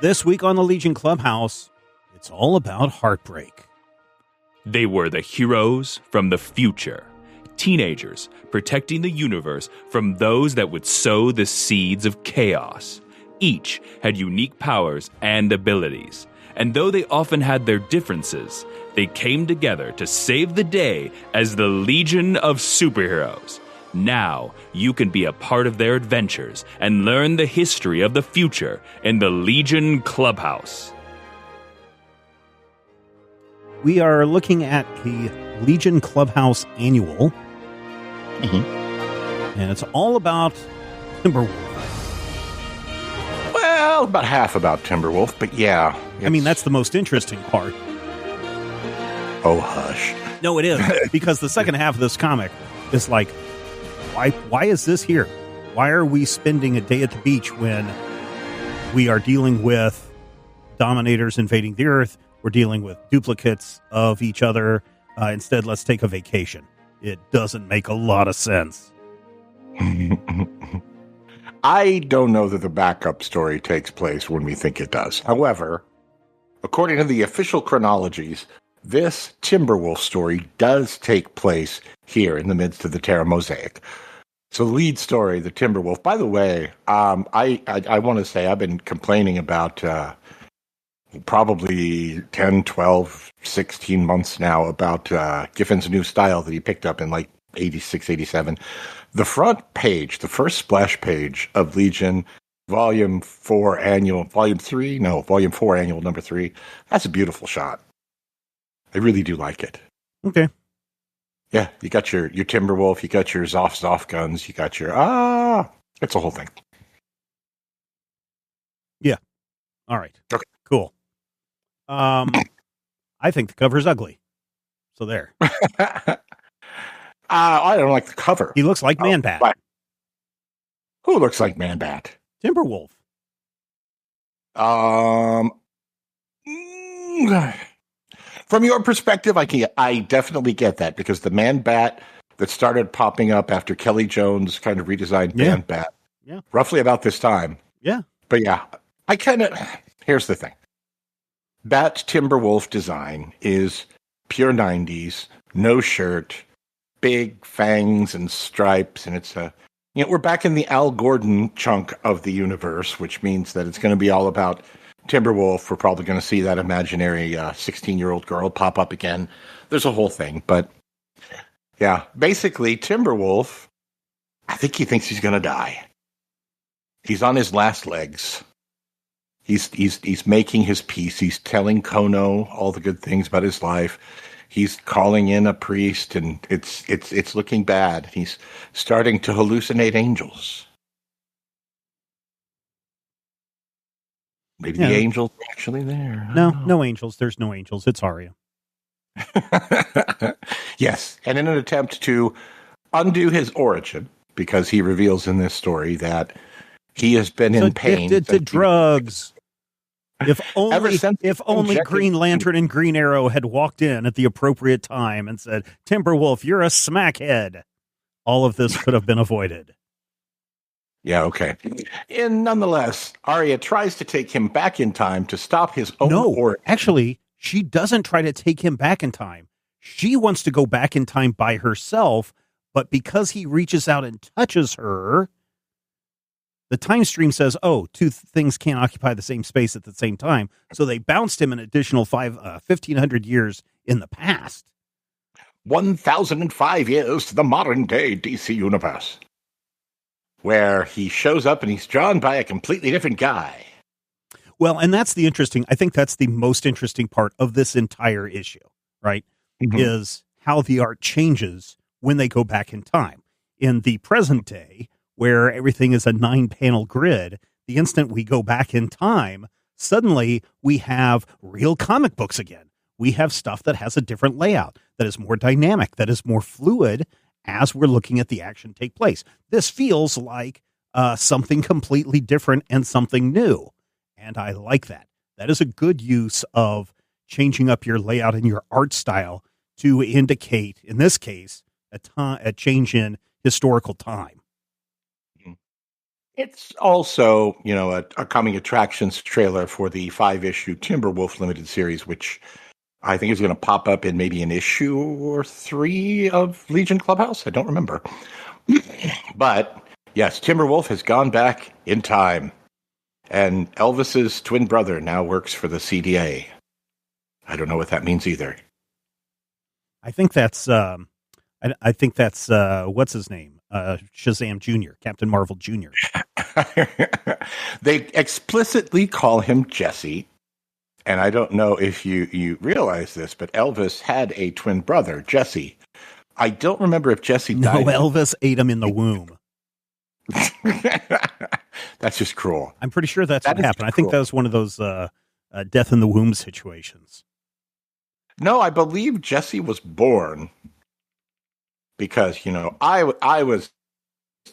This week on the Legion Clubhouse, it's all about Heartbreak. They were the heroes from the future. Teenagers protecting the universe from those that would sow the seeds of chaos. Each had unique powers and abilities. And though they often had their differences, they came together to save the day as the Legion of Superheroes. Now, you can be a part of their adventures and learn the history of the future in the Legion Clubhouse. We are looking at the Legion Clubhouse Annual. And it's all about Timberwolf. Well, about half about Timberwolf, but yeah. I mean, that's the most interesting part. Oh, hush. No, it is. Because the second half of this comic is like, why is this here? Why are we spending a day at the beach when we are dealing with dominators invading the Earth? We're dealing with duplicates of each other. Instead, let's take a vacation. It doesn't make a lot of sense. I don't know that the backup story takes place when we think it does. However, according to the official chronologies, this Timberwolf story does take place here in the midst of the Terra Mosaic. So the lead story, the Timberwolf. By the way, I want to say I've been complaining about probably 10, 12, 16 months now about Giffen's new style that he picked up in like 86, 87. The front page, the first splash page of Legion, Volume 4 Annual, Volume 4 Annual number 3. That's a beautiful shot. I really do like it. Okay. Yeah, you got your Timberwolf, you got your Zoff guns, you got your, it's a whole thing. Yeah. All right. Okay. Cool. I think the cover's ugly. So there. I don't like the cover. He looks like Man-Bat. Who looks like Man-Bat? Timberwolf. From your perspective, I definitely get that, because the Man-Bat that started popping up after Kelly Jones kind of redesigned Man-Bat, roughly about this time. Yeah. But yeah, here's the thing. Bat Timberwolf design is pure 90s, no shirt, big fangs and stripes, and it's we're back in the Al Gordon chunk of the universe, which means that it's going to be all about Timberwolf. We're probably going to see that imaginary 16-year-old girl pop up again. There's a whole thing, but yeah, basically Timberwolf, I think he thinks he's going to die. He's on his last legs. He's making his peace. He's telling Kono all the good things about his life. He's calling in a priest, and it's looking bad. He's starting to hallucinate angels. Maybe the angels are actually there. No angels. There's no angels. It's Arya. Yes, and in an attempt to undo his origin, because he reveals in this story that he has been in pain. Addicted to drugs. If only Green Lantern and Green Arrow had walked in at the appropriate time and said, Timberwolf, you're a smackhead, all of this could have been avoided. Yeah, okay. And nonetheless, Arya tries to take him back in time to stop his own origin. Actually, she doesn't try to take him back in time. She wants to go back in time by herself, but because he reaches out and touches her, the time stream says, two things can't occupy the same space at the same time. So they bounced him an additional 1,500 years in the past. 1,005 years to the modern day DC universe, where he shows up and he's drawn by a completely different guy. Well, and I think that's the most interesting part of this entire issue, right? Mm-hmm. Is how the art changes when they go back in time. In the present day, where everything is a 9-panel grid, the instant we go back in time, suddenly we have real comic books again. We have stuff that has a different layout, that is more dynamic, that is more fluid as we're looking at the action take place. This feels like something completely different and something new. And I like that. That is a good use of changing up your layout and your art style to indicate, in this case, a change in historical time. It's also, a coming attractions trailer for the 5-issue Timberwolf limited series, which I think is going to pop up in maybe an issue or 3 of Legion Clubhouse. I don't remember. But yes, Timberwolf has gone back in time, and Elvis's twin brother now works for the CDA. I don't know what that means either. I think that's what's his name? Shazam Jr., Captain Marvel Jr. They explicitly call him Jesse, and I don't know if you realize this, but Elvis had a twin brother, Jesse. I don't remember if Jesse died. No, Elvis ate him in the womb. That's just cruel. I'm pretty sure that's what happened. I think that was one of those death in the womb situations. No, I believe Jesse was born because, I was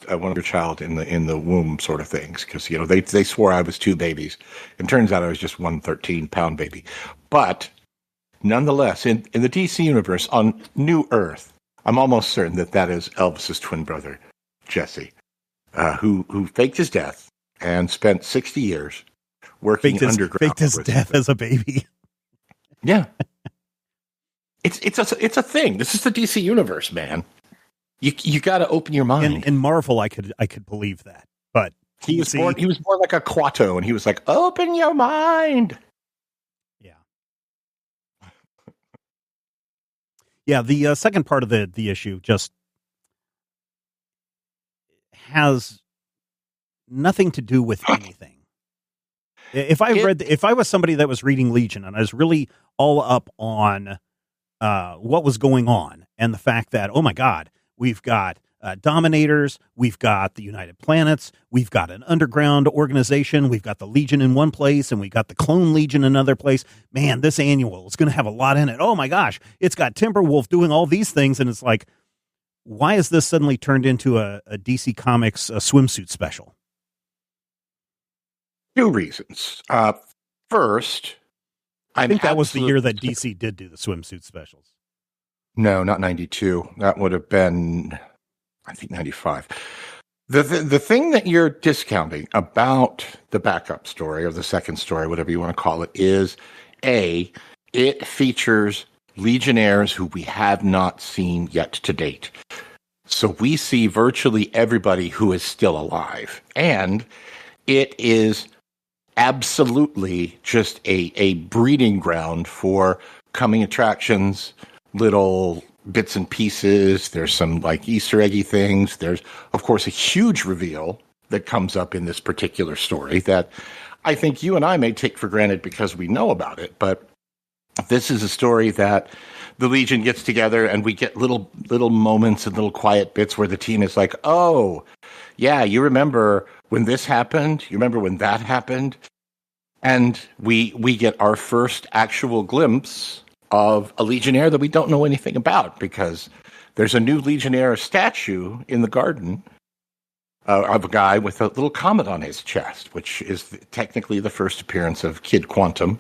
a wonder child in the womb sort of things, because, they swore I was 2 babies. It turns out I was just 1 13-pound baby. But nonetheless, in the DC universe, on New Earth, I'm almost certain that is Elvis's twin brother, Jesse, who faked his death and spent 60 years working underground. Faked his death as a baby. Yeah. It's a thing. This is the DC universe, man. You got to open your mind. In Marvel, I could believe that, but he was born like a Quato, and he was like, "Open your mind." Yeah, yeah. The second part of the issue just has nothing to do with anything. If I was somebody that was reading Legion and I was really all up on what was going on, and the fact that, oh my God, we've got Dominators, we've got the United Planets, we've got an underground organization, we've got the Legion in one place, and we got the Clone Legion in another place. Man, this annual is going to have a lot in it. Oh my gosh, it's got Timberwolf doing all these things, and it's like, why is this suddenly turned into a DC Comics swimsuit special? 2 reasons. First, I think that was the year that DC did do the swimsuit specials. No, not 92. That would have been, I think, 95. The thing that you're discounting about the backup story, or the second story, whatever you want to call it, is it features Legionnaires who we have not seen yet to date. So we see virtually everybody who is still alive. And it is absolutely just a breeding ground for coming attractions, little bits and pieces. There's some like Easter eggy things. There's, of course, a huge reveal that comes up in this particular story that I think you and I may take for granted because we know about it. But this is a story that the Legion gets together, and we get little moments and little quiet bits where the team is like, oh, yeah, you remember when this happened? You remember when that happened? And we get our first actual glimpse of a Legionnaire that we don't know anything about, because there's a new Legionnaire statue in the garden of a guy with a little comet on his chest, which is technically the first appearance of Kid Quantum.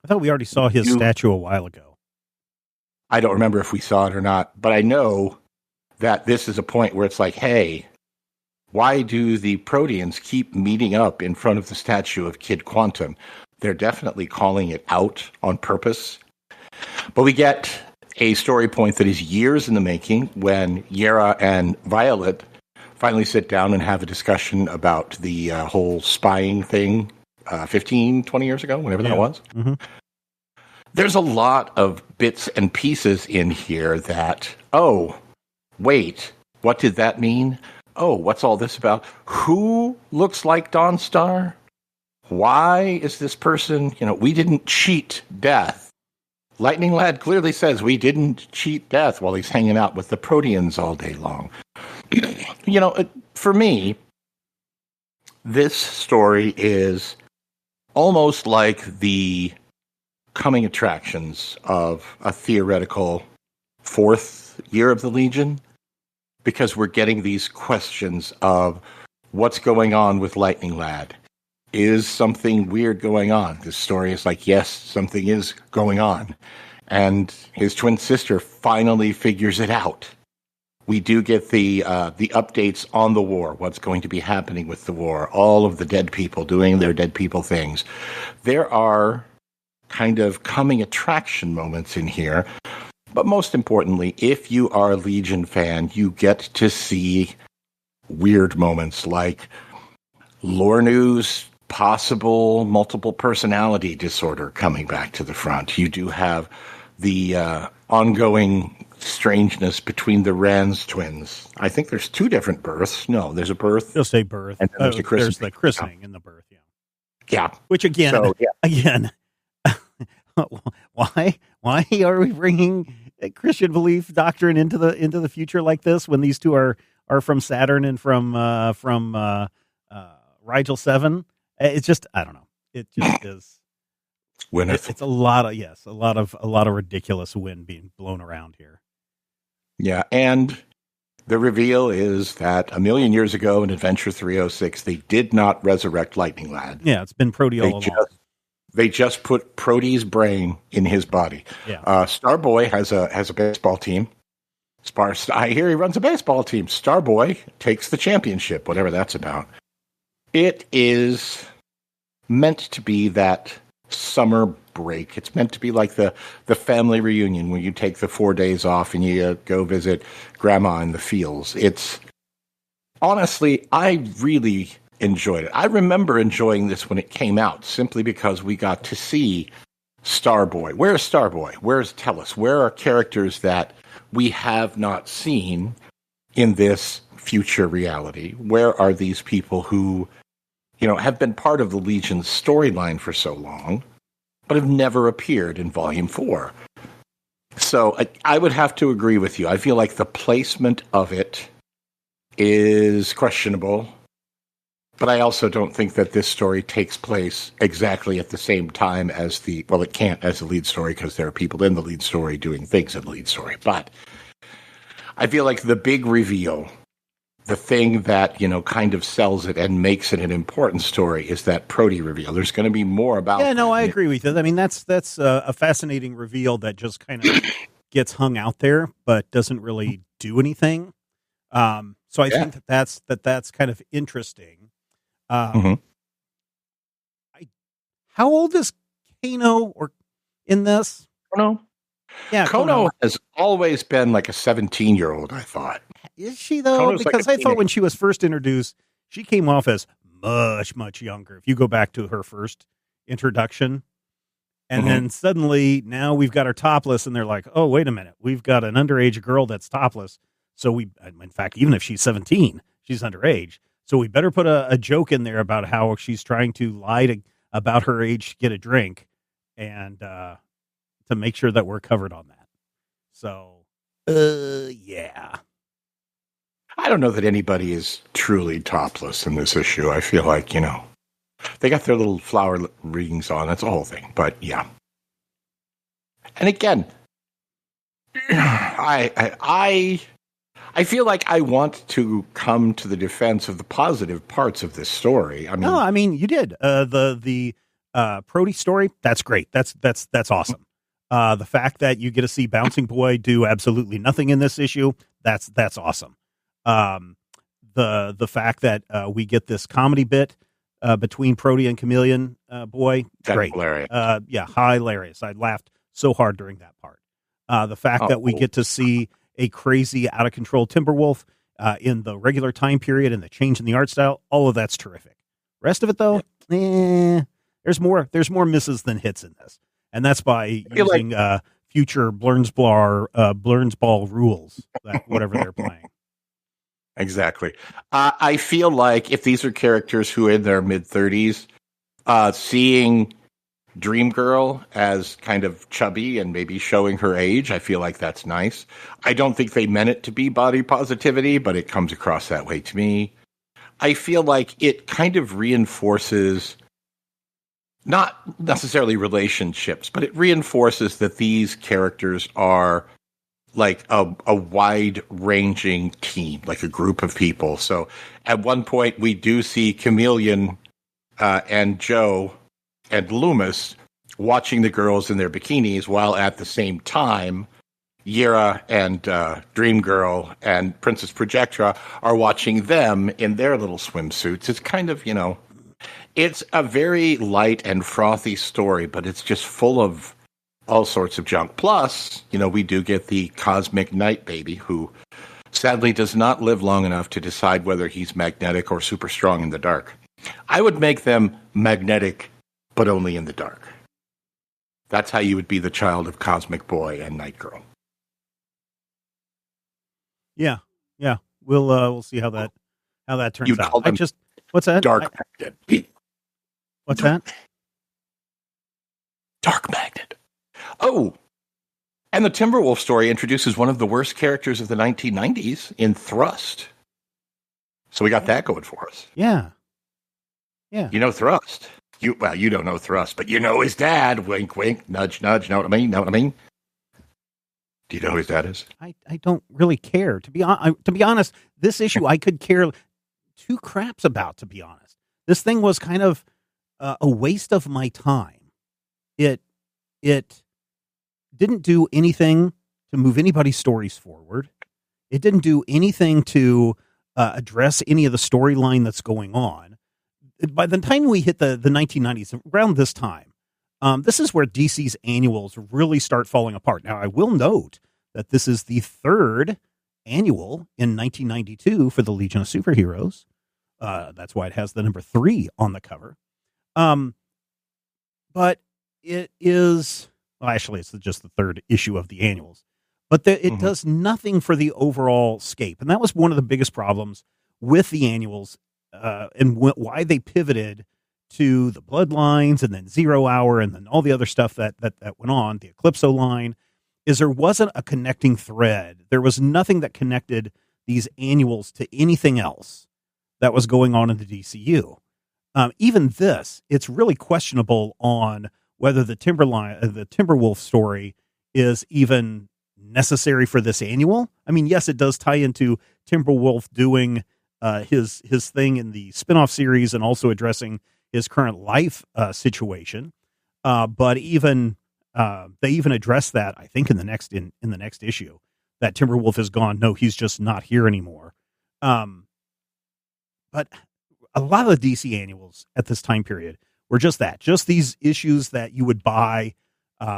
I thought we already saw his statue a while ago. I don't remember if we saw it or not, but I know that this is a point where it's like, hey, why do the Proteans keep meeting up in front of the statue of Kid Quantum? They're definitely calling it out on purpose. But we get a story point that is years in the making when Yara and Violet finally sit down and have a discussion about the whole spying thing 15, 20 years ago, whenever that was. Mm-hmm. There's a lot of bits and pieces in here that, oh, wait, what did that mean? Oh, what's all this about? Who looks like Dawnstar? Why is this person, we didn't cheat death. Lightning Lad clearly says we didn't cheat death while he's hanging out with the Proteans all day long. For me, this story is almost like the coming attractions of a theoretical 4th year of the Legion, because we're getting these questions of what's going on with Lightning Lad. Is something weird going on? This story is like, yes, something is going on. And his twin sister finally figures it out. We do get the updates on the war, what's going to be happening with the war, all of the dead people doing their dead people things. There are kind of coming attraction moments in here. But most importantly, if you are a Legion fan, you get to see weird moments like Lornu's possible multiple personality disorder coming back to the front. You do have the ongoing strangeness between the Rand's twins. I think there's two different births. No, there's a birth. Just a birth. And then there's a christening. There's the christening and the birth, yeah. Yeah. Which again, why are we bringing Christian belief doctrine into the future like this when these two are from Saturn and from Rigel 7? It's just, I don't know. It just is. It's a lot of ridiculous wind being blown around here. Yeah, and the reveal is that a million years ago in Adventure 306, they did not resurrect Lightning Lad. Yeah, it's been Prody all along. They just put Prody's brain in his body. Yeah. Starboy has a baseball team. I hear he runs a baseball team. Starboy takes the championship, whatever that's about. It is meant to be that summer break. It's meant to be like the family reunion where you take the 4 days off and you go visit grandma in the fields. It's honestly, I really enjoyed it. I remember enjoying this when it came out simply because we got to see Starboy. Where's Starboy? Where's Tellus? Where are characters that we have not seen in this future reality? Where are these people who, have been part of the Legion's storyline for so long, but have never appeared in Volume 4? So I would have to agree with you. I feel like the placement of it is questionable, but I also don't think that this story takes place exactly at the same time as it can't as the lead story because there are people in the lead story doing things in the lead story. But I feel like the big reveal, the thing that, kind of sells it and makes it an important story is that Prody reveal. There's going to be more about that. Yeah, no, I agree with you. I mean, that's a fascinating reveal that just kind of gets hung out there, but doesn't really do anything. So I think that's kind of interesting. How old is Kano in this? Kono? Yeah, Kono has always been like a 17-year-old, I thought. Is she, though? Kono's because I thought when she was first introduced, she came off as much, much younger. If you go back to her first introduction, and then suddenly now we've got her topless, and they're like, oh, wait a minute. We've got an underage girl that's topless. So in fact, even if she's 17, she's underage. So we better put a joke in there about how she's trying to lie about her age to get a drink and to make sure that we're covered on that. So, yeah. I don't know that anybody is truly topless in this issue. I feel like, they got their little flower rings on. That's the whole thing. But, yeah. And again, I feel like I want to come to the defense of the positive parts of this story. I mean, you did. The Prody story, that's great. That's awesome. The fact that you get to see Bouncing Boy do absolutely nothing in this issue, that's awesome. The fact that we get this comedy bit between Prody and Chameleon Boy, that's great. Hilarious. Hilarious. I laughed so hard during that part. The fact that we get to see a crazy, out of control Timberwolf in the regular time period and the change in the art style, all of that's terrific. Rest of it, though, there's more misses than hits in this, and that's by using future Blurnsball rules, whatever they're playing. Exactly. I feel like if these are characters who are in their mid-30s, seeing Dream Girl as kind of chubby and maybe showing her age, I feel like that's nice. I don't think they meant it to be body positivity, but it comes across that way to me. I feel like it kind of reinforces, not necessarily relationships, but it reinforces that these characters are like a wide-ranging team, like a group of people. So at one point, we do see Chameleon and Joe and Loomis watching the girls in their bikinis, while at the same time, Yira and Dream Girl and Princess Projectra are watching them in their little swimsuits. It's kind of, it's a very light and frothy story, but it's just full of all sorts of junk. Plus, we do get the cosmic night baby who sadly does not live long enough to decide whether he's magnetic or super strong in the dark. I would make them magnetic, but only in the dark. That's how you would be the child of Cosmic Boy and Night Girl. Yeah. We'll see how that turns You'd out. call them What's that? Dark Magnet. What's that? Dark Magnet. Oh, and the Timberwolf story introduces one of the worst characters of the 1990s in Thrust. So we got that going for us. Yeah. Thrust. You don't know Thrust, but you know his dad. Wink, wink, nudge, nudge. Know what I mean? Do you know who his dad is? I don't really care. To be honest, this issue I could care two craps about, to be honest. This thing was kind of a waste of my time. It didn't do anything to move anybody's stories forward. It didn't do anything to address any of the storyline that's going on. By the time we hit the 1990s, around this time, this is where DC's annuals really start falling apart. Now, I will note that this is the third annual in 1992 for the Legion of Superheroes. That's why it has the number 3 on the cover. But it is, well, actually, it's just the third issue of the annuals. But it does nothing for the overall scape. And that was one of the biggest problems with the annuals and why they pivoted to the Bloodlines and then 0 Hour and then all the other stuff that went on, the Eclipso line, is there wasn't a connecting thread. There was nothing that connected these annuals to anything else that was going on in the DCU. Even this, it's really questionable on whether the Timberwolf story is even necessary for this annual. I mean, yes, it does tie into Timberwolf doing his thing in the spinoff series and also addressing his current life situation. But even they even address that, I think, in the next issue, that Timberwolf is gone. No, he's just not here anymore. But a lot of the DC annuals at this time period were just these issues that you would buy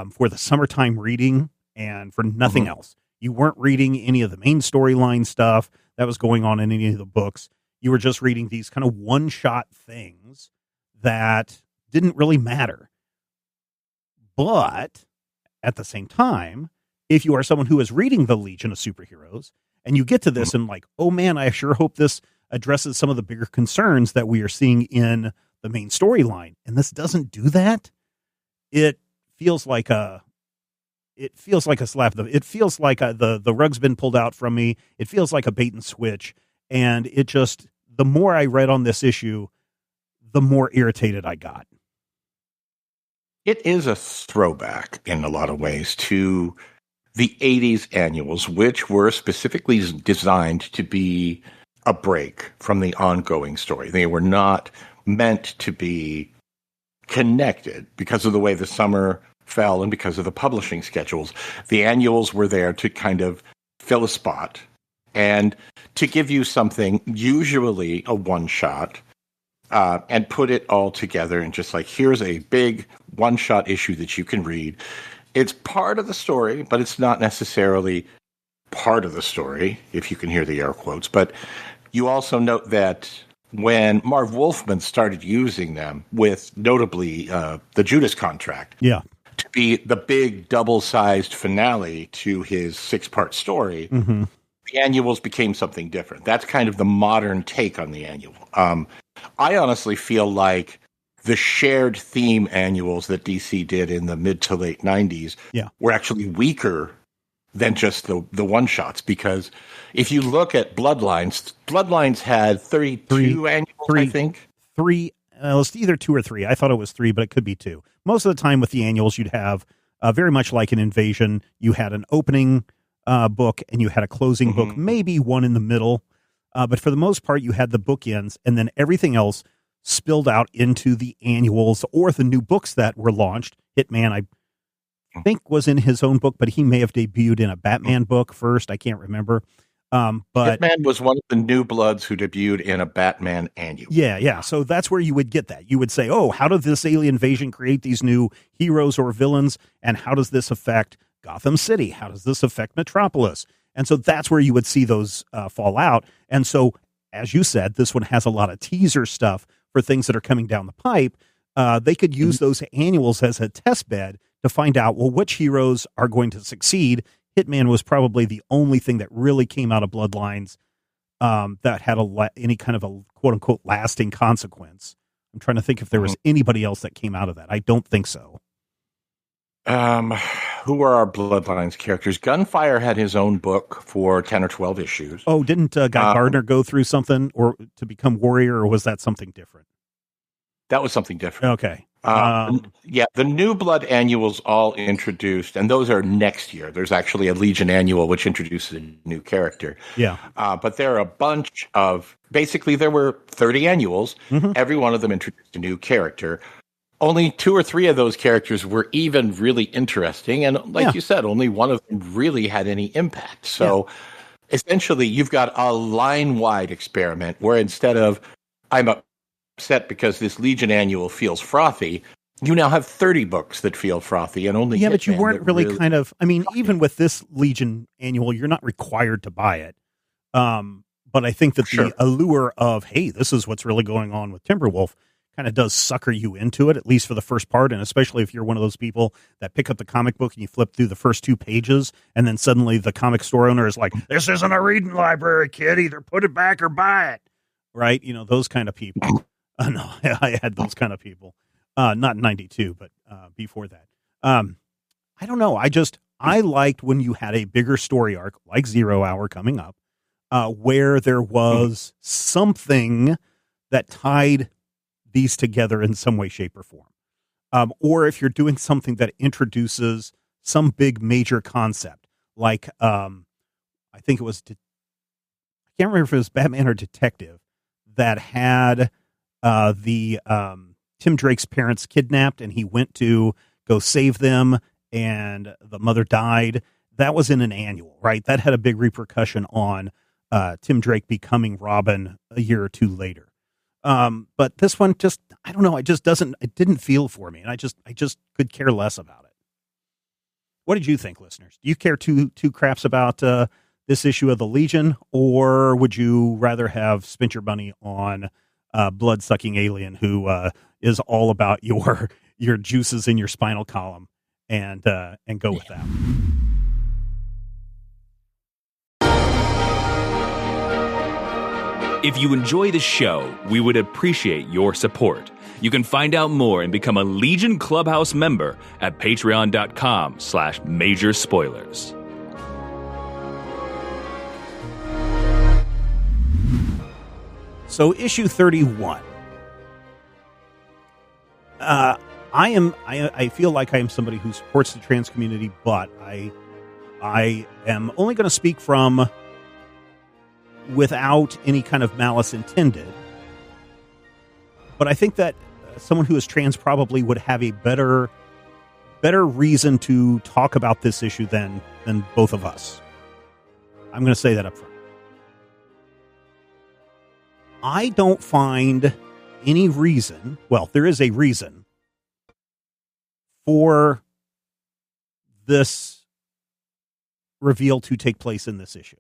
for the summertime reading and for nothing else. You weren't reading any of the main storyline stuff that was going on in any of the books. You were just reading these kind of one-shot things that didn't really matter. But at the same time, if you are someone who is reading the Legion of Superheroes and you get to this and like, oh man, I sure hope this addresses some of the bigger concerns that we are seeing in the main storyline, and this doesn't do that, it feels like a slap. It feels like the rug's been pulled out from me. It feels like a bait and switch. And it just, the more I read on this issue, the more irritated I got. It is a throwback in a lot of ways to the 80s annuals, which were specifically designed to be a break from the ongoing story. They were not meant to be connected because of the way the summer fell and because of the publishing schedules. The annuals were there to kind of fill a spot and to give you something, usually a one-shot, and put it all together and just like, here's a big one-shot issue that you can read. It's part of the story, but it's not necessarily part of the story, if you can hear the air quotes. But you also note that when Marv Wolfman started using them with notably the Judas Contract, to be the big double-sized finale to his 6-part story, the annuals became something different. That's kind of the modern take on the annual. I honestly feel like the shared theme annuals that DC did in the mid to late 90s were actually weaker than just the one-shots, because if you look at Bloodlines had 32 annuals, I think. It's either 2 or 3. I thought it was 3, but it could be 2. Most of the time with the annuals, you'd have very much like an Invasion. You had an opening book and you had a closing book, maybe one in the middle. But for the most part, you had the bookends, and then everything else spilled out into the annuals or the new books that were launched. Hitman, think was in his own book, but he may have debuted in a Batman book first. I can't remember. But Hitman was one of the new bloods who debuted in a Batman annual. Yeah. So that's where you would get that. You would say, oh, how did this alien invasion create these new heroes or villains? And how does this affect Gotham City? How does this affect Metropolis? And so that's where you would see those fall out. And so, as you said, this one has a lot of teaser stuff for things that are coming down the pipe. They could use those annuals as a test bed to find out, well, which heroes are going to succeed. Hitman was probably the only thing that really came out of Bloodlines that had any kind of a quote-unquote lasting consequence. I'm trying to think if there was anybody else that came out of that. I don't think so. Who were our Bloodlines characters? Gunfire had his own book for 10 or 12 issues. Oh, didn't Guy Gardner go through something or to become Warrior, or was that something different? That was something different. Okay. The New Blood annuals all introduced, and those are next year. There's actually a Legion annual which introduces a new character. Yeah. But there are a bunch of, basically there were 30 annuals. Every one of them introduced a new character. Only 2 or 3 of those characters were even really interesting. And like you said, only one of them really had any impact. So essentially you've got a line-wide experiment where instead of, I'm upset because this Legion annual feels frothy, you now have 30 books that feel frothy and only but you weren't really kind of, I mean, even with this Legion annual, you're not required to buy it. But I think that the allure of, hey, this is what's really going on with Timberwolf kind of does sucker you into it, at least for the first part. And especially if you're one of those people that pick up the comic book and you flip through the first 2 pages, and then suddenly the comic store owner is like, this isn't a reading library, kid. Either put it back or buy it. Right? You know, those kind of people. No, I had those kind of people. Not in 92, but before that. I don't know. I liked when you had a bigger story arc, like 0 Hour coming up, where there was something that tied these together in some way, shape, or form. Or if you're doing something that introduces some big major concept, like I think it was, I can't remember if it was Batman or Detective, that had Tim Drake's parents kidnapped and he went to go save them and the mother died. That was in an annual, right? That had a big repercussion on Tim Drake becoming Robin a year or 2 later. But this one just, I don't know. It didn't feel for me. And I just could care less about it. What did you think, listeners? Do you care two craps about, this issue of the Legion, or would you rather have spent your money on, blood sucking alien who, is all about your juices in your spinal column and go with that? If you enjoy the show, we would appreciate your support. You can find out more and become a Legion Clubhouse member at patreon.com/major spoilers. So issue 31. I feel like I am somebody who supports the trans community, but I am only going to speak from without any kind of malice intended. But I think that someone who is trans probably would have a better reason to talk about this issue than both of us. I'm going to say that up front. I don't find any reason, well, there is a reason for this reveal to take place in this issue.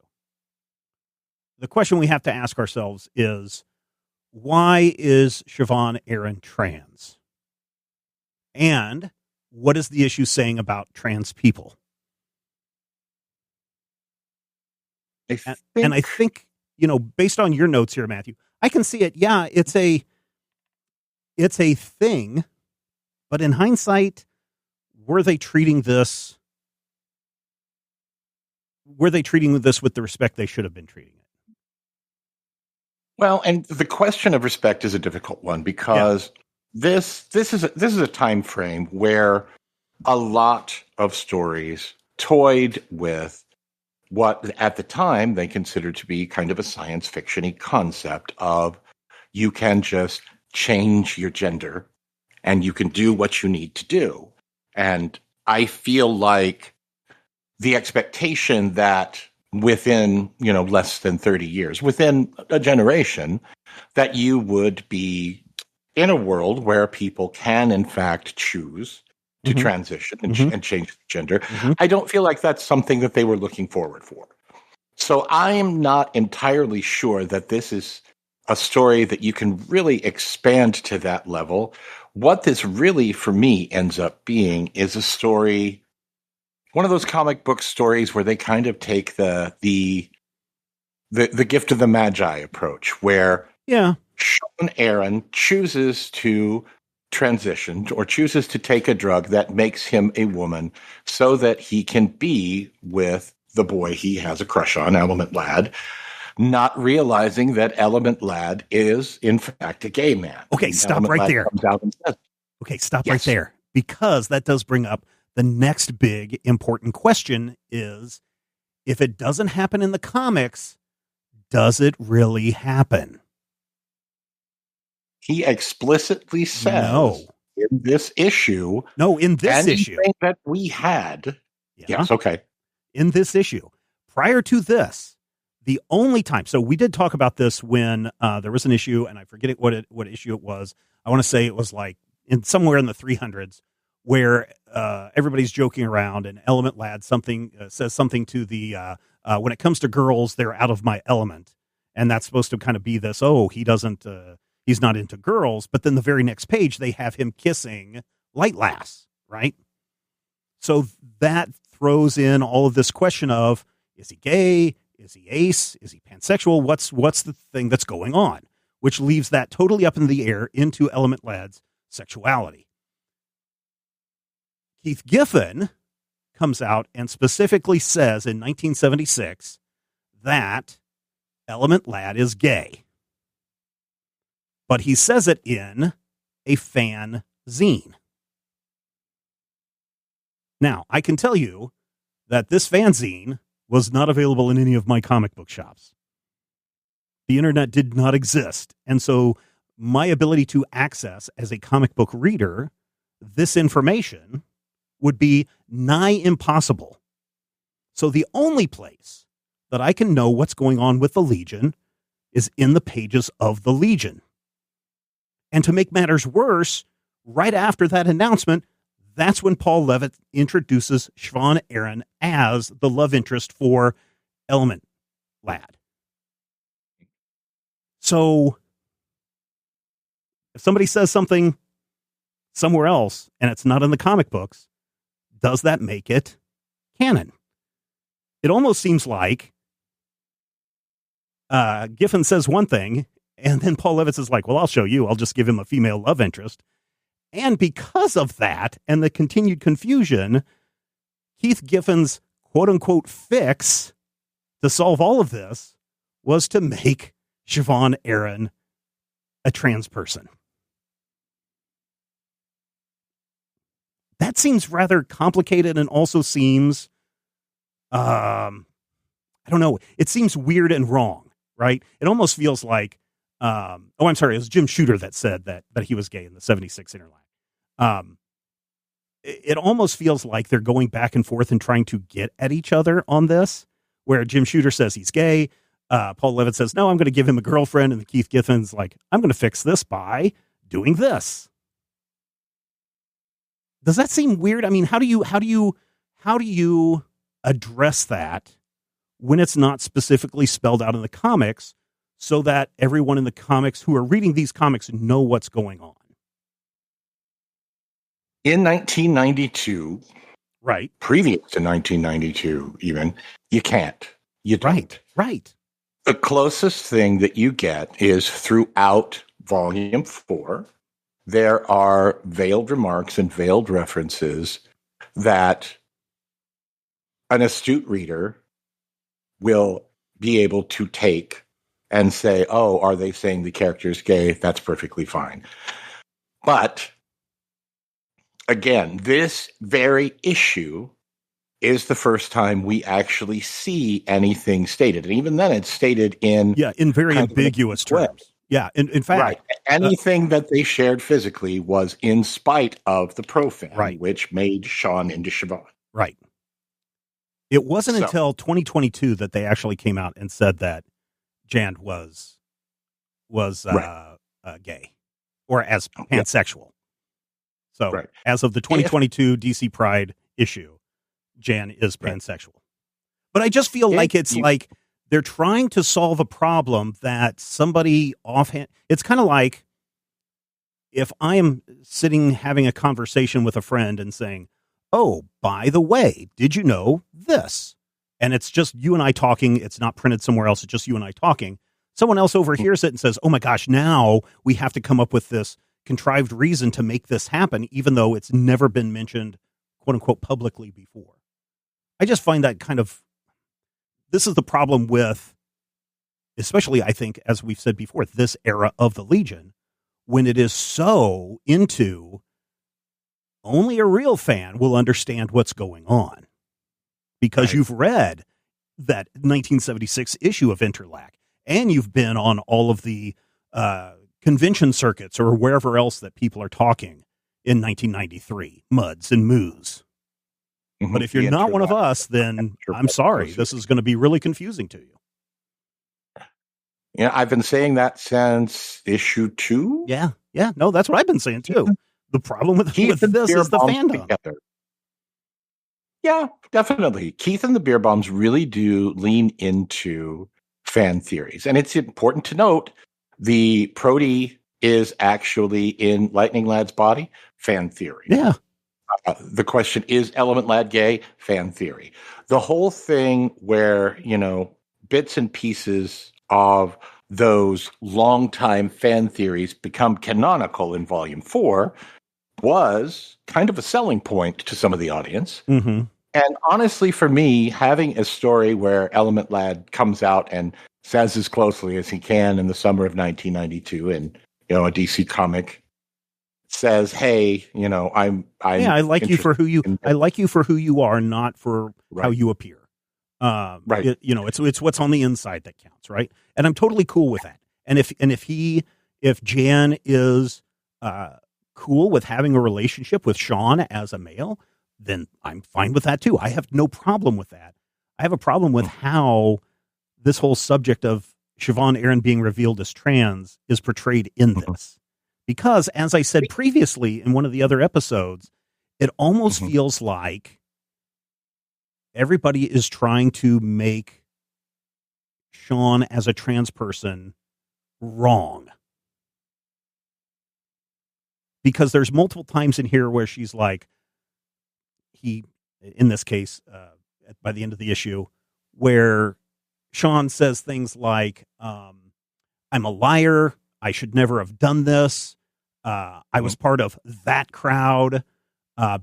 The question we have to ask ourselves is, why is Shvaughn Aaron trans? And what is the issue saying about trans people? And I think, based on your notes here, Matthew, I can see it. Yeah, it's a thing, but in hindsight, were they treating this with the respect they should have been treating it? Well, and the question of respect is a difficult one because this is a time frame where a lot of stories toyed with what at the time they considered to be kind of a science fiction-y concept of you can just change your gender and you can do what you need to do. And I feel like the expectation that within, less than 30 years, within a generation, that you would be in a world where people can, in fact, choose to transition and change gender. I don't feel like that's something that they were looking forward for. So I am not entirely sure that this is a story that you can really expand to that level. What this really, for me, ends up being is a story, one of those comic book stories where they kind of take the gift of the Magi approach, where Shvaughn Aaron chooses to transition or chooses to take a drug that makes him a woman so that he can be with the boy he has a crush on, Element Lad, not realizing that Element Lad is, in fact, a gay man. Okay, stop right there. Okay, stop right there. Because that does bring up the next big important question is, if it doesn't happen in the comics, does it really happen? He explicitly says in this issue. No, in this issue that we had. Yes, okay. In this issue. Prior to this, the only time, so we did talk about this when there was an issue, and I forget what issue it was. I want to say it was like somewhere in the 300s, where everybody's joking around, and Element Lad says something to the when it comes to girls, they're out of my element, and that's supposed to kind of be this. Oh, he's not into girls, but then the very next page they have him kissing Light Lass, right? So that throws in all of this question of, is he gay? Is he ace? Is he pansexual? What's the thing that's going on? Which leaves that totally up in the air into Element Lad's sexuality. Keith Giffen comes out and specifically says in 1976 that Element Lad is gay. But he says it in a fan zine. Now, I can tell you that this fanzine was not available in any of my comic book shops. The internet did not exist. And so my ability to access as a comic book reader this information would be nigh impossible. So the only place that I can know what's going on with the Legion is in the pages of the Legion. And to make matters worse, right after that announcement, that's when Paul Levitt introduces Shvaughn Aaron as the love interest for Element Lad. So if somebody says something somewhere else and it's not in the comic books, does that make it canon? It almost seems like Giffen says one thing, and then Paul Levitt is like, well, I'll show you. I'll just give him a female love interest. And because of that and the continued confusion, Keith Giffen's quote-unquote fix to solve all of this was to make Shvaughn Aaron a trans person. That seems rather complicated and also seems, I don't know, it seems weird and wrong, right? It almost feels like, it was Jim Shooter that said that he was gay in the 76 Interline. It almost feels like they're going back and forth and trying to get at each other on this, where Jim Shooter says he's gay. Paul Levitt says, no, I'm going to give him a girlfriend. And Keith Giffen's like, I'm going to fix this by doing this. Does that seem weird? I mean, how do you address that when it's not specifically spelled out in the comics so that everyone in the comics who are reading these comics know what's going on? In 1992, right, previous to 1992 even, you can't. You don't. Right. The closest thing that you get is throughout Volume 4, there are veiled remarks and veiled references that an astute reader will be able to take and say, oh, are they saying the character is gay? That's perfectly fine. But again, this very issue is the first time we actually see anything stated. And even then it's stated in very ambiguous terms. Yeah. In fact, right. Anything that they shared physically was in spite of the pro-fan, right, which made Shvaughn into Shvaughn. Right. It wasn't until 2022 that they actually came out and said that Jan was gay or as pansexual. So as of the 2022 DC Pride issue, Jan is pansexual. But I just feel like it's like they're trying to solve a problem that somebody offhand. It's kind of like if I am sitting having a conversation with a friend and saying, "Oh, by the way, did you know this?" And it's just you and I talking. It's not printed somewhere else. It's just you and I talking. Someone else overhears it and says, "Oh my gosh, now we have to come up with this contrived reason to make this happen, even though it's never been mentioned, quote unquote, publicly before." I just find that kind of, this is the problem with, especially I think, as we've said before, this era of the Legion, when it is so into only a real fan will understand what's going on because you've read that 1976 issue of Interlac and you've been on all of the convention circuits or wherever else that people are talking in 1993, Muds and Moos. But if you're not one of us, then I'm sorry. This is going to be really confusing to you. Yeah, I've been saying that since issue 2. Yeah. No, that's what I've been saying too. The problem with this is the fandom. Together. Yeah, definitely. Keith and the Bierbaums really do lean into fan theories. And it's important to note the Prody is actually in Lightning Lad's body, fan theory. Yeah. The question is Element Lad gay? Fan theory. The whole thing where, bits and pieces of those longtime fan theories become canonical in Volume 4 was kind of a selling point to some of the audience. Mm-hmm. And honestly, for me, having a story where Element Lad comes out and says as closely as he can in the summer of 1992 and, a DC comic says, "Hey, I like you for who you are, not for how you appear." Right. It's what's on the inside that counts, right? And I'm totally cool with that. And if Jan is cool with having a relationship with Shvaughn as a male, then I'm fine with that too. I have no problem with that. I have a problem with how this whole subject of Siobhan Aaron being revealed as trans is portrayed in this. Because, as I said previously in one of the other episodes, it almost feels like everybody is trying to make Shvaughn as a trans person wrong. Because there's multiple times in here where she's like, in this case, by the end of the issue, where Shvaughn says things like, "I'm a liar. I should never have done this. I was part of that crowd." And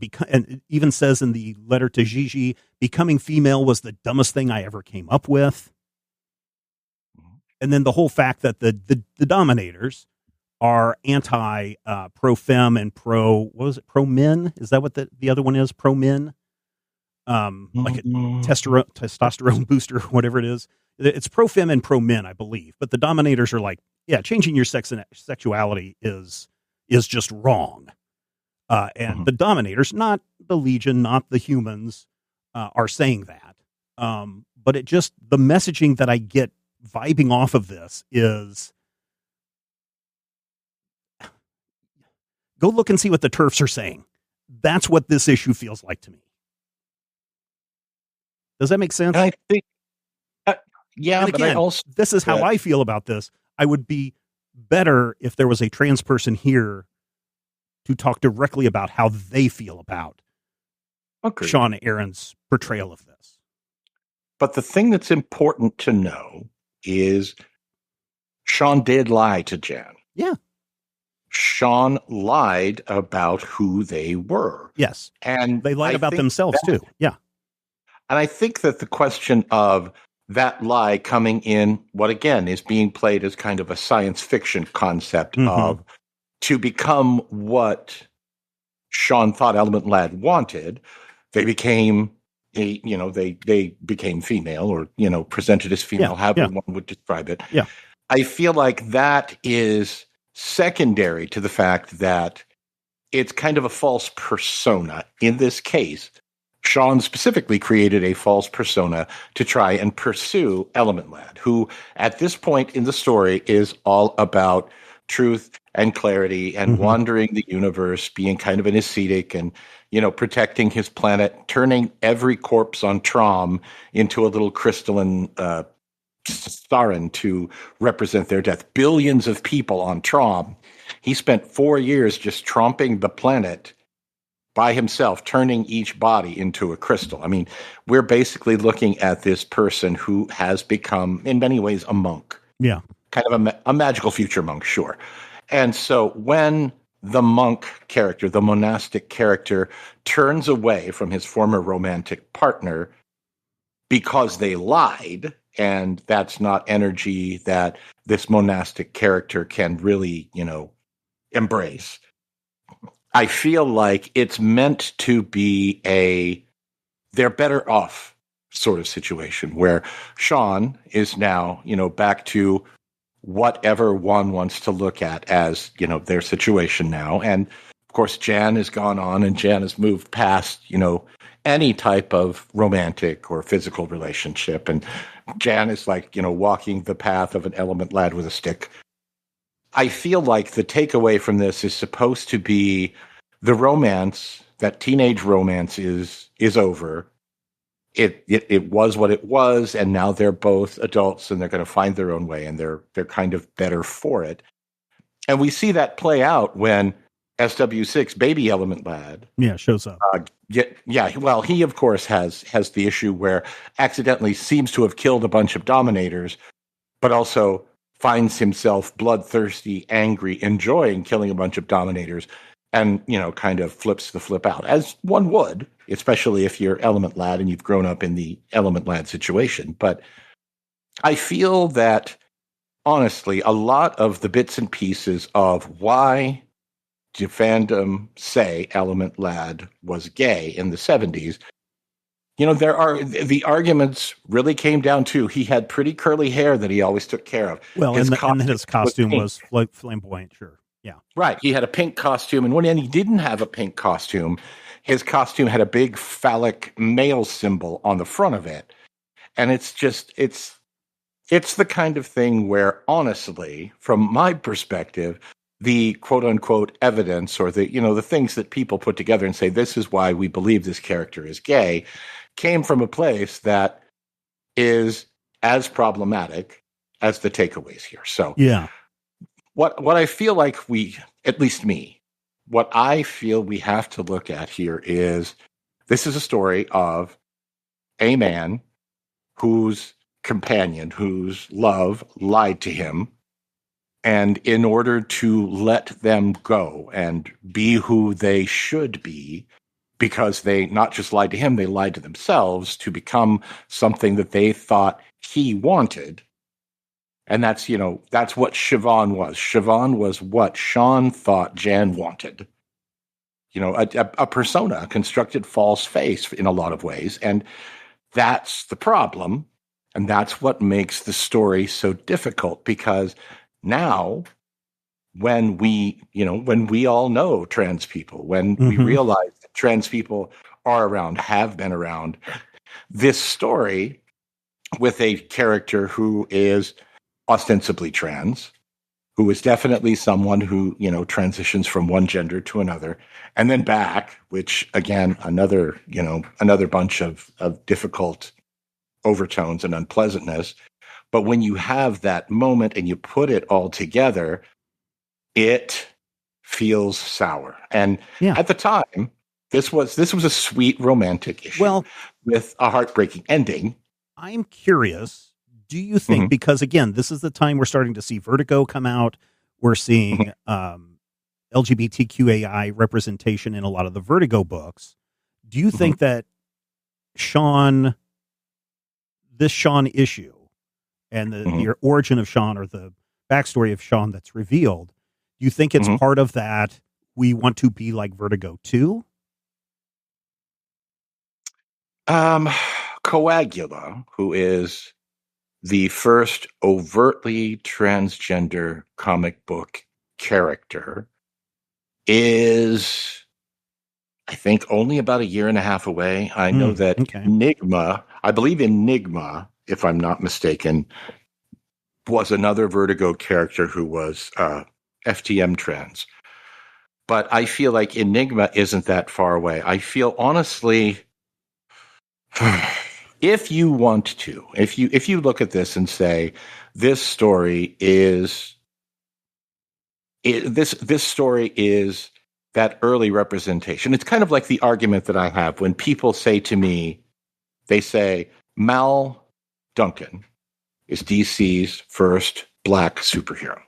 it even says in the letter to Gigi, "Becoming female was the dumbest thing I ever came up with." And then the whole fact that the Dominators are anti pro-fem and pro-men? Is that what the other one is? Pro-men? Like a testosterone booster, whatever it is. It's pro-fem and pro-men, I believe. But the Dominators are like, yeah, changing your sex and sexuality is just wrong. And the Dominators, not the Legion, not the humans, are saying that. But it just, the messaging that I get vibing off of this is, go look and see what the TERFs are saying. That's what this issue feels like to me. Does that make sense? I think, yeah, and again, this is how I feel about this. I would be better if there was a trans person here to talk directly about how they feel about Shvaughn Aaron's portrayal of this. But the thing that's important to know is Shvaughn did lie to Jan. Yeah. Shvaughn lied about who they were. Yes. And they lied about themselves too. Yeah. And I think that the question of that lie coming in, what again is being played as kind of a science fiction concept of to become what Shvaughn thought Element Lad wanted, they became they became female or, presented as female, however one would describe it. Yeah. I feel like that is secondary to the fact that it's kind of a false persona. In this case, Shvaughn specifically created a false persona to try and pursue Element Lad, who at this point in the story is all about truth and clarity and wandering the universe, being kind of an ascetic and, protecting his planet, turning every corpse on Trom into a little crystalline Doran to represent their death. Billions of people on Trom. He spent 4 years just tromping the planet by himself, turning each body into a crystal. I mean, we're basically looking at this person who has become, in many ways, a monk. Yeah. Kind of a magical future monk, sure. And so when the monk character, the monastic character, turns away from his former romantic partner because they lied, and that's not energy that this monastic character can really, embrace. I feel like it's meant to be they're better off sort of situation where Shvaughn is now, back to whatever one wants to look at as, their situation now. And of course, Jan has gone on and Jan has moved past, any type of romantic or physical relationship. And Jan is like, walking the path of an Element Lad with a stick. I feel like the takeaway from this is supposed to be the romance, that teenage romance is over. It was what it was, and now they're both adults and they're going to find their own way, and they're kind of better for it. And we see that play out when SW6 baby Element Lad shows up. Well, he of course has the issue where accidentally seems to have killed a bunch of Dominators, but also finds himself bloodthirsty, angry, enjoying killing a bunch of Dominators, and, kind of flips the flip out, as one would, especially if you're Element Lad and you've grown up in the Element Lad situation. But I feel that, honestly, a lot of the bits and pieces of why did fandom say Element Lad was gay in the 70s, the arguments really came down to he had pretty curly hair that he always took care of. Well, and his costume was flamboyant, sure. Yeah. Right. He had a pink costume, and when he didn't have a pink costume, his costume had a big phallic male symbol on the front of it. And it's the kind of thing where, honestly, from my perspective, the quote unquote evidence or the things that people put together and say, this is why we believe this character is gay, came from a place that is as problematic as the takeaways here. So yeah. What I feel like at least me, what I feel we have to look at here is this is a story of a man whose companion, whose love lied to him. And in order to let them go and be who they should be, because they not just lied to him, they lied to themselves to become something that they thought he wanted. And that's what Shvaughn was. Shvaughn was what Shvaughn thought Jan wanted. A persona, a constructed false face in a lot of ways. And that's the problem. And that's what makes the story so difficult, because now when we all know trans people, when we realize that trans people are around, have been around, this story with a character who is ostensibly trans, who is definitely someone who, transitions from one gender to another and then back, which again, another bunch of difficult overtones and unpleasantness. But when you have that moment and you put it all together, it feels sour. And at the time, this was a sweet romantic issue with a heartbreaking ending. I'm curious. Do you think, because again, this is the time we're starting to see Vertigo come out, we're seeing LGBTQAI representation in a lot of the Vertigo books. Do you think that this Shvaughn issue and the origin of Shvaughn, or the backstory of Shvaughn that's revealed, do you think it's part of that we want to be like Vertigo too? Coagula, who is the first overtly transgender comic book character is, I think, only about a year and a half away. I know that Enigma, I believe Enigma, if I'm not mistaken, was another Vertigo character who was FTM trans. But I feel like Enigma isn't that far away. I feel, honestly, if you want to, if you look at this and say, this story is this story is that early representation. It's kind of like the argument that I have when people say to me, they say, Mal Duncan is DC's first black superhero.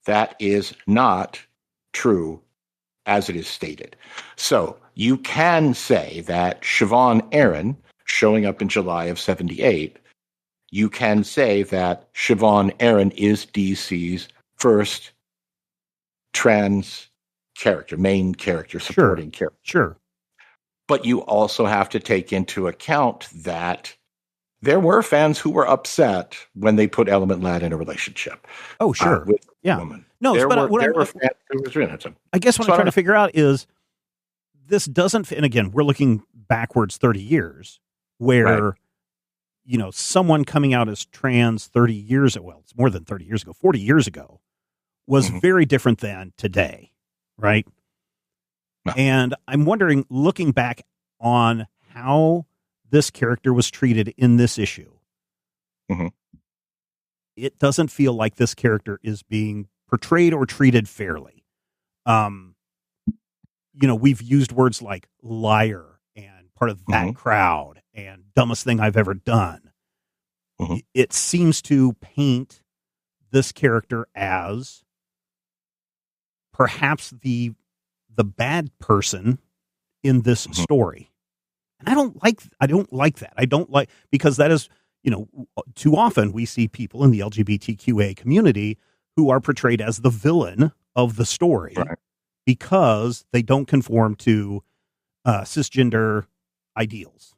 That is not true as it is stated. So you can say that Shvaughn Aaron, showing up in July of 78, you can say that Shvaughn Aaron is DC's first trans character, main character, supporting character. Sure. But you also have to take into account that there were fans who were upset when they put Element Lad in a relationship. Oh, sure. With a woman. No, there but were fans who were doing it. I guess what I'm trying to figure out is this doesn't, and again, we're looking backwards 30 years where, you know, someone coming out as trans 30 years ago, well, it's more than 30 years ago, 40 years ago, was very different than today, right? No. And I'm wondering, looking back on how this character was treated in this issue, it doesn't feel like this character is being portrayed or treated fairly. You know, we've used words like liar and part of that crowd and dumbest thing I've ever done. It seems to paint this character as perhaps the bad person in this story. And I don't like that. I don't like, because that is, you know, too often we see people in the LGBTQA community who are portrayed as the villain of the story because they don't conform to cisgender ideals.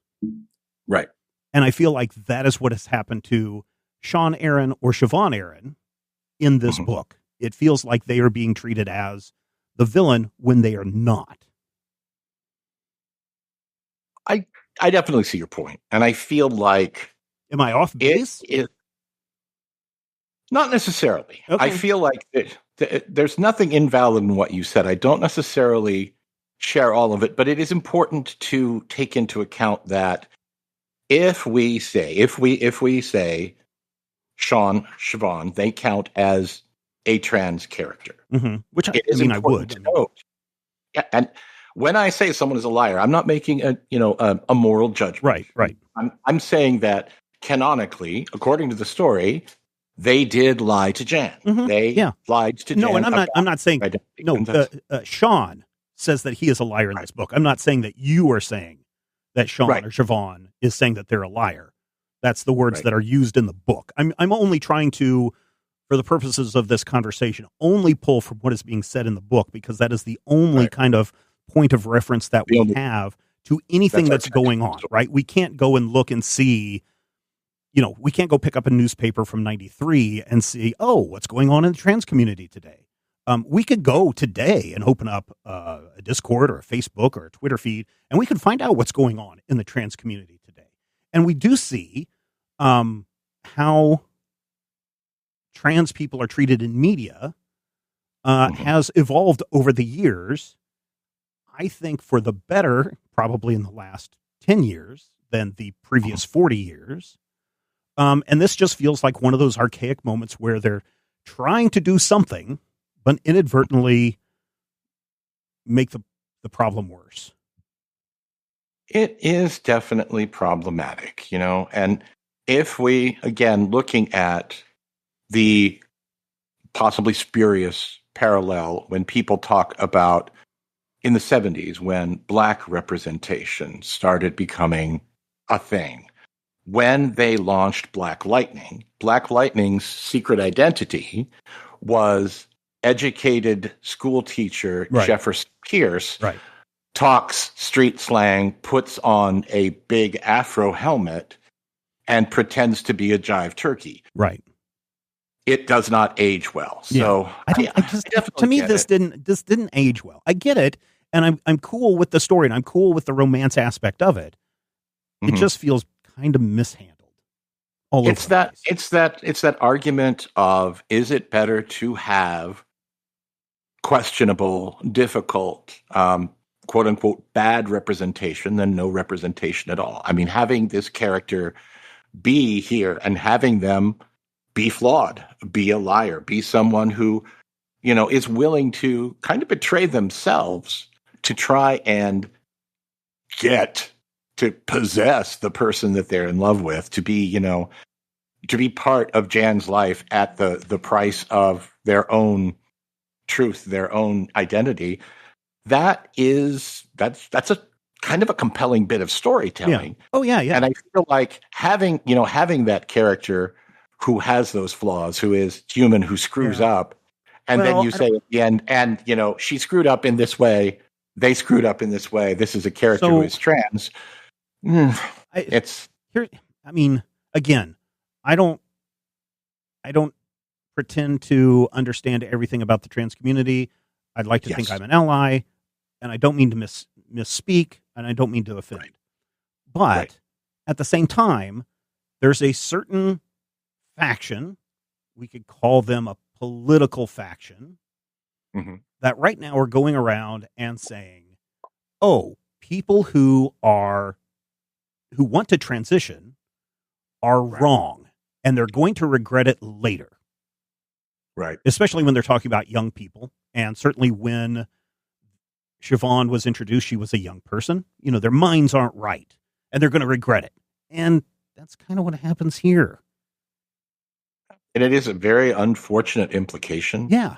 Right. And I feel like that is what has happened to Shvaughn Aaron or Shvaughn Aaron in this book. It feels like they are being treated as the villain when they are not. I definitely see your point, and I feel like, am I off base? Not necessarily. Okay. I feel like there's nothing invalid in what you said. I don't necessarily share all of it, but it is important to take into account that if we say Shvaughn, they count as a trans character, which I would note. Yeah, and when I say someone is a liar, I'm not making a moral judgment. Right. I'm saying that canonically, according to the story, they did lie to Jan. They lied to Jan. No, and I'm not saying Sean says that he is a liar in this book. I'm not saying that you are saying that Sean or Shvaughn is saying that they're a liar. That's the words that are used in the book. I'm only trying to, for the purposes of this conversation, only pull from what is being said in the book, because that is the only kind of point of reference that we have to anything that's going on, right? We can't go and look and see, you know, we can't go pick up a newspaper from 93 and see, oh, what's going on in the trans community today. We could go today and open up a Discord or a Facebook or a Twitter feed, and we could find out what's going on in the trans community today. And we do see how trans people are treated in media has evolved over the years. I think for the better, probably in the last 10 years than the previous 40 years. And this just feels like one of those archaic moments where they're trying to do something, but inadvertently make the problem worse. It is definitely problematic, you know, and if we, again, looking at the possibly spurious parallel when people talk about in the 70s when black representation started becoming a thing, when they launched Black Lightning's secret identity was educated school teacher Jefferson Pierce, talks street slang, puts on a big afro helmet, and pretends to be a jive turkey. Right. It does not age well. So I to me, this didn't age well. I get it. And I'm cool with the story and I'm cool with the romance aspect of it. It just feels kind of mishandled. It's that argument of, is it better to have questionable, difficult, quote unquote, bad representation than no representation at all? I mean, having this character be here and having them be flawed, be a liar, be someone who, is willing to kind of betray themselves to try and get to possess the person that they're in love with, to be, to be part of Jan's life at the price of their own truth, their own identity. That's a kind of a compelling bit of storytelling. Yeah. Oh yeah. Yeah. And I feel like having that character who has those flaws, who is human, who screws up, and then you say at the end, and she screwed up in this way, they screwed up in this way. This is a character who is trans. Again, I don't pretend to understand everything about the trans community. I'd like to think I'm an ally, and I don't mean to misspeak, and I don't mean to offend. Right. But at the same time, there's a certain faction, we could call them a political faction, that right now are going around and saying, oh, people who want to transition are wrong, and they're going to regret it later. Right. Especially when they're talking about young people. And certainly when Shvaughn was introduced, she was a young person. Their minds aren't right, and they're going to regret it. And that's kind of what happens here. And it is a very unfortunate implication. Yeah.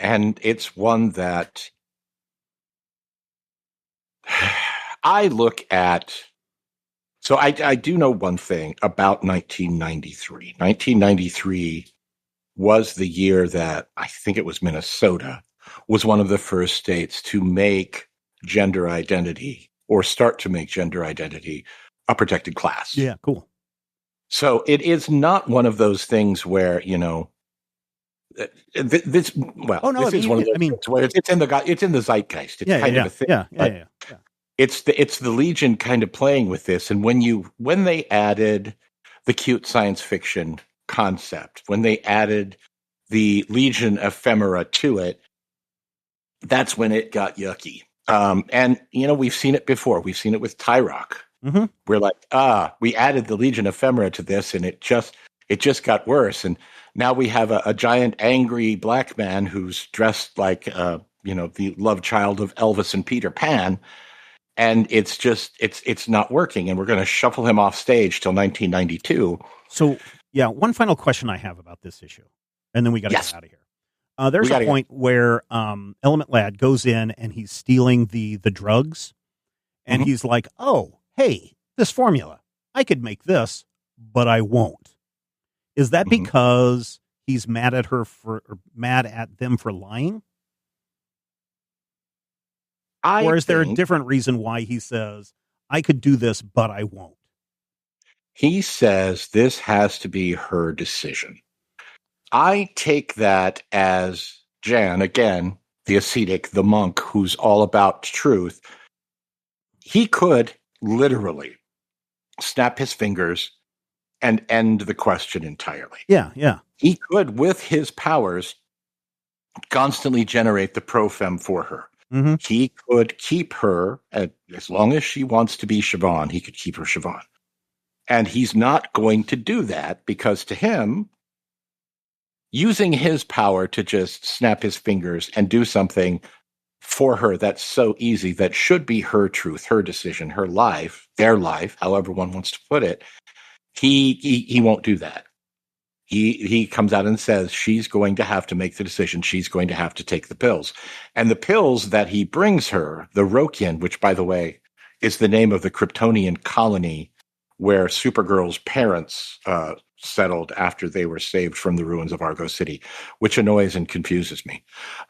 And it's one that I look at. So I do know one thing about 1993. 1993 was the year that I think it was Minnesota was one of the first states to make gender identity, or start to make gender identity, a protected class. Yeah, cool. So it is not one of those things where, this is one of those things where it's in the zeitgeist. It's kind of a thing. Yeah. It's the Legion kind of playing with this. And when they added the cute science fiction concept, when they added the Legion ephemera to it, that's when it got yucky. And we've seen it before. We've seen it with Tyrock. Mm-hmm. We're like, we added the Legion ephemera to this, and it just got worse. And now we have a giant angry black man who's dressed like the love child of Elvis and Peter Pan. And it's not working, and we're going to shuffle him off stage till 1992. So, one final question I have about this issue, and then we got to get out of here. There's a point where Element Lad goes in and he's stealing the drugs, and he's like, "Oh, hey, this formula, I could make this, but I won't." Is that because he's mad at them for lying? Or is there a different reason why he says, I could do this, but I won't? He says this has to be her decision. I take that as Jan, again, the ascetic, the monk who's all about truth. He could literally snap his fingers and end the question entirely. Yeah. He could, with his powers, constantly generate the pro-femme for her. Mm-hmm. He could keep her, as long as she wants to be Shvaughn, he could keep her Shvaughn. And he's not going to do that because to him, using his power to just snap his fingers and do something for her that's so easy, that should be her truth, her decision, her life, their life, however one wants to put it, he won't do that. He comes out and says she's going to have to make the decision. She's going to have to take the pills. And the pills that he brings her, the Rokian, which, by the way, is the name of the Kryptonian colony where Supergirl's parents settled after they were saved from the ruins of Argo City, which annoys and confuses me.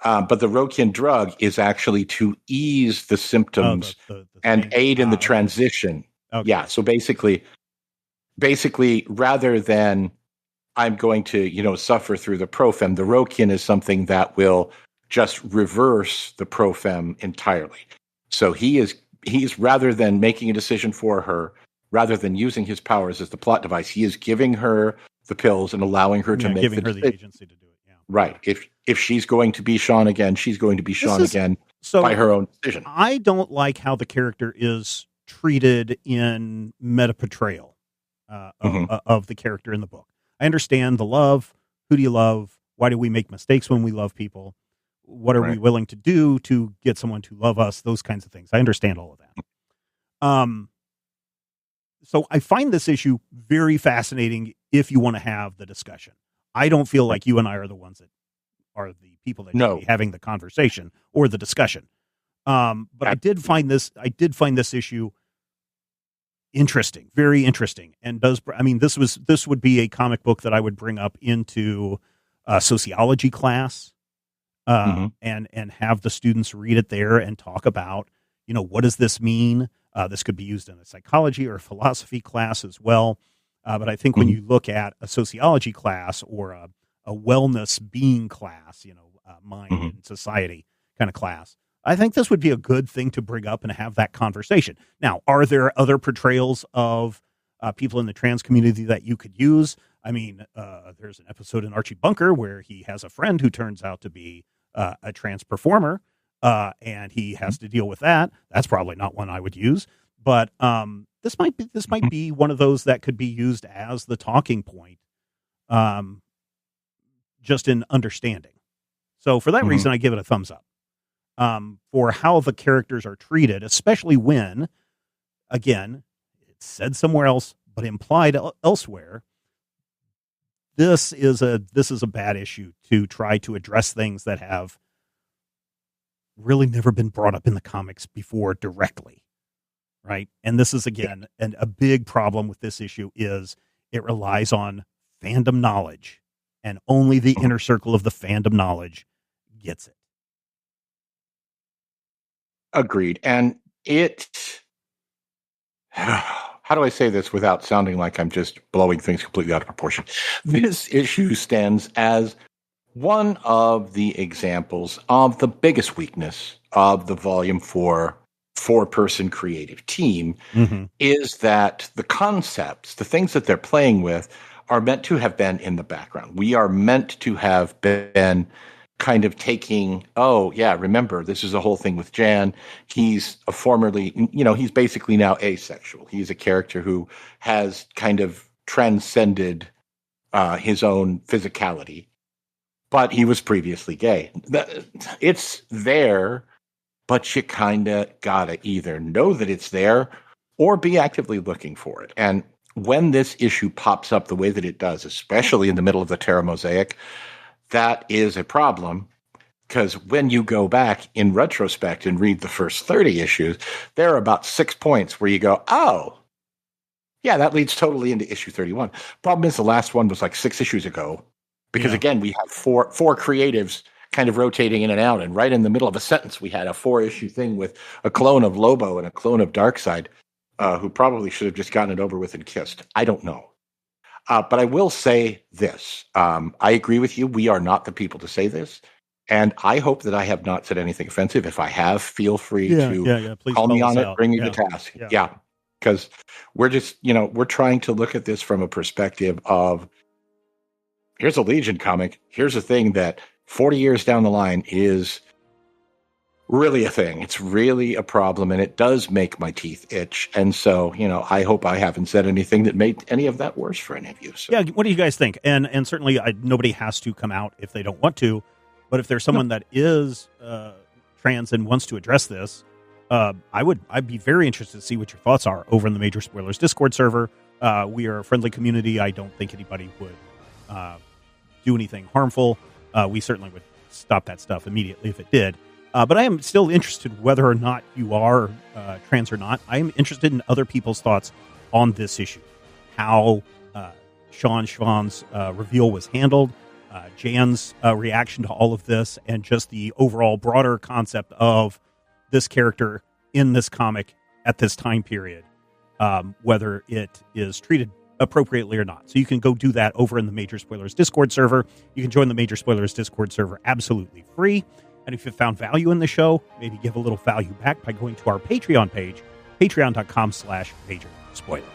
But the Rokian drug is actually to ease the symptoms and aid in the transition. Okay. Yeah, so basically basically, rather than I'm going to, suffer through the profem, the Rokian is something that will just reverse the profem entirely. So he's rather than making a decision for her, rather than using his powers as the plot device, he is giving her the pills and allowing her to make giving her the agency to do it. Yeah. Right. If she's going to be Shvaughn again, she's going to be Shvaun again by her own decision. I don't like how the character is treated in meta portrayal of the character in the book. I understand the love. Who do you love? Why do we make mistakes when we love people? What are we willing to do to get someone to love us? Those kinds of things. I understand all of that. So I find this issue very fascinating if you want to have the discussion. I don't feel like you and I are the ones that are the people that should be having the conversation or the discussion. But I did find this issue interesting, very interesting. And this would be a comic book that I would bring up into a sociology class, and have the students read it there and talk about, what does this mean? This could be used in a psychology or philosophy class as well. But I think when you look at a sociology class or a wellness being class, mind and society kind of class, I think this would be a good thing to bring up and have that conversation. Now, are there other portrayals of people in the trans community that you could use? I mean, there's an episode in Archie Bunker where he has a friend who turns out to be a trans performer, and he has to deal with that. That's probably not one I would use, but this might be one of those that could be used as the talking point, just in understanding. So for that reason, I give it a thumbs up. For how the characters are treated, especially when, again, it's said somewhere else but implied elsewhere. This is a bad issue to try to address things that have really never been brought up in the comics before directly, right? And this is, again, and a big problem with this issue is it relies on fandom knowledge, and only the inner circle of the fandom knowledge gets it. Agreed. And how do I say this without sounding like I'm just blowing things completely out of proportion? This issue stands as one of the examples of the biggest weakness of the Volume 4 four-person creative team, is that the concepts, the things that they're playing with, are meant to have been in the background. We are meant to have been kind of taking, remember, this is a whole thing with Jan. He's he's basically now asexual. He's a character who has kind of transcended his own physicality, but he was previously gay. It's there, but you kind of gotta either know that it's there or be actively looking for it. And when this issue pops up the way that it does, especially in the middle of the Terra Mosaic, that is a problem, because when you go back in retrospect and read the first 30 issues, there are about 6 points where you go, oh, yeah, that leads totally into issue 31. Problem is the last one was like 6 issues ago, because again, we have four creatives kind of rotating in and out, and right in the middle of a sentence, we had a 4-issue thing with a clone of Lobo and a clone of Darkseid, who probably should have just gotten it over with and kissed. I don't know. But I will say this. I agree with you. We are not the people to say this. And I hope that I have not said anything offensive. If I have, feel free to Please call me on it, out. bring me to task. Yeah. Because we're just, we're trying to look at this from a perspective of, here's a Legion comic. Here's a thing that 40 years down the line is really a thing. It's really a problem, and it does make my teeth itch. And so, I hope I haven't said anything that made any of that worse for any of you. So. Yeah, what do you guys think? And certainly, nobody has to come out if they don't want to. But if there's someone that is trans and wants to address this, I'd be very interested to see what your thoughts are over in the Major Spoilers Discord server. We are a friendly community. I don't think anybody would do anything harmful. We certainly would stop that stuff immediately if it did. But I am still interested whether or not you are trans or not. I am interested in other people's thoughts on this issue, how Shvaughn's reveal was handled, Jan's reaction to all of this, and just the overall broader concept of this character in this comic at this time period, whether it is treated appropriately or not. So you can go do that over in the Major Spoilers Discord server. You can join the Major Spoilers Discord server absolutely free. And if you found value in the show, maybe give a little value back by going to our Patreon page, patreon.com/Major Spoilers.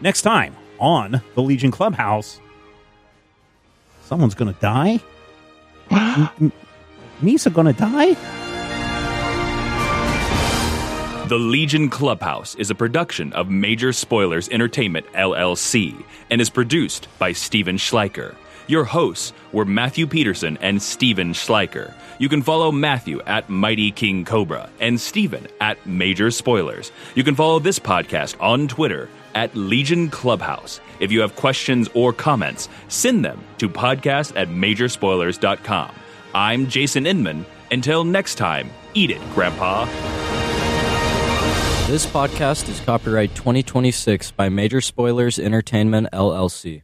Next time on the Legion Clubhouse, someone's going to die? Misa going to die? The Legion Clubhouse is a production of Major Spoilers Entertainment, LLC, and is produced by Steven Schleicher. Your hosts were Matthew Peterson and Steven Schleicher. You can follow Matthew at Mighty King Cobra and Steven at Major Spoilers. You can follow this podcast on Twitter at Legion Clubhouse. If you have questions or comments, send them to podcast@majorspoilers.com. I'm Jason Inman. Until next time, eat it, Grandpa. This podcast is copyright 2026 by Major Spoilers Entertainment, LLC.